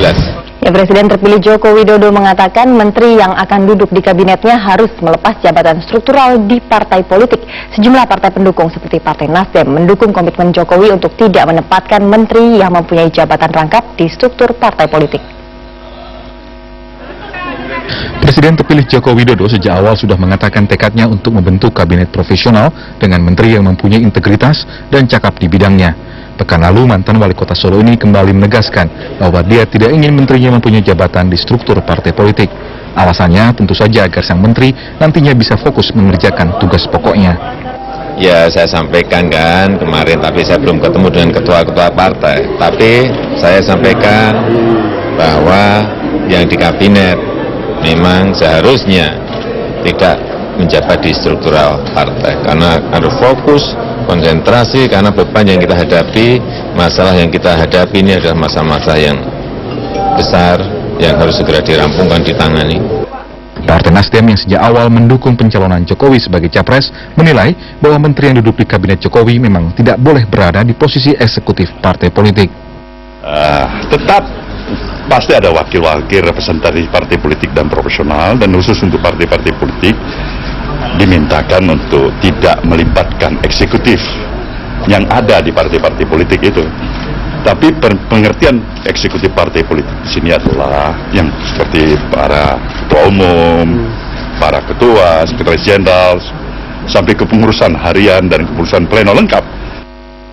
jelas. Ya, Presiden terpilih Joko Widodo mengatakan menteri yang akan duduk di kabinetnya harus melepas jabatan struktural di partai politik. Sejumlah partai pendukung seperti Partai Nasdem mendukung komitmen Jokowi untuk tidak menempatkan menteri yang mempunyai jabatan rangkap di struktur partai politik. Presiden terpilih Joko Widodo sejak awal sudah mengatakan tekadnya untuk membentuk kabinet profesional dengan menteri yang mempunyai integritas dan cakap di bidangnya. Pekan lalu, mantan wali kota Solo ini kembali menegaskan bahwa dia tidak ingin menterinya mempunyai jabatan di struktur partai politik. Alasannya tentu saja agar sang menteri nantinya bisa fokus mengerjakan tugas pokoknya. Ya, saya sampaikan kan kemarin, tapi saya belum ketemu dengan ketua-ketua partai. Tapi saya sampaikan bahwa yang di kabinet memang seharusnya tidak menjabat di struktural partai, karena harus fokus, konsentrasi, karena beban yang kita hadapi, masalah yang kita hadapi ini adalah masa-masa yang besar yang harus segera dirampungkan, ditangani. Partai Nasdem yang sejak awal mendukung pencalonan Jokowi sebagai capres menilai bahwa menteri yang duduk di kabinet Jokowi memang tidak boleh berada di posisi eksekutif partai politik. Tetap pasti ada wakil-wakil representatif partai politik dan profesional, dan khusus untuk partai-partai politik dimintakan untuk tidak melibatkan eksekutif yang ada di partai-partai politik itu. Tapi pengertian eksekutif partai politik di sini adalah yang seperti para ketua umum, para ketua, sekretaris jenderal, sampai kepengurusan harian dan kepengurusan pleno lengkap.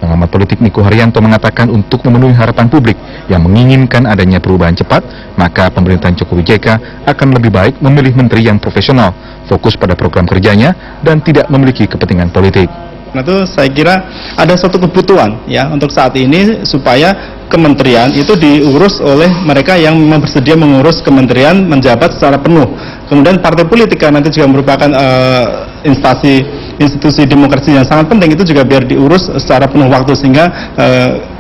Pengamat politik Niko Haryanto mengatakan untuk memenuhi harapan publik yang menginginkan adanya perubahan cepat, maka pemerintahan Jokowi JK akan lebih baik memilih menteri yang profesional, fokus pada program kerjanya, dan tidak memiliki kepentingan politik. Nah, itu saya kira ada suatu kebutuhan ya untuk saat ini supaya kementerian itu diurus oleh mereka yang memang bersedia mengurus kementerian menjabat secara penuh. Kemudian partai politik kan nanti juga merupakan institusi demokrasi yang sangat penting, itu juga biar diurus secara penuh waktu sehingga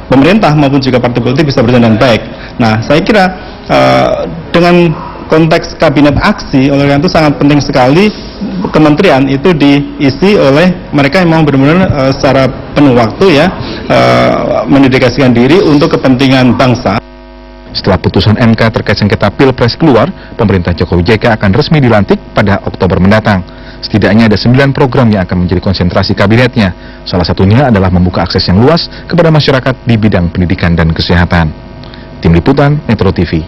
pemerintah maupun juga partai politik bisa berjalan dengan baik. Nah, saya kira dengan konteks kabinet aksi, oleh karena itu sangat penting sekali kementerian itu diisi oleh mereka yang mau benar-benar secara penuh waktu ya mendedikasikan diri untuk kepentingan bangsa. Setelah putusan MK terkait sengketa Pilpres keluar, pemerintah Jokowi JK akan resmi dilantik pada Oktober mendatang. Setidaknya ada 9 program yang akan menjadi konsentrasi kabinetnya. Salah satunya adalah membuka akses yang luas kepada masyarakat di bidang pendidikan dan kesehatan. Tim Liputan Metro TV.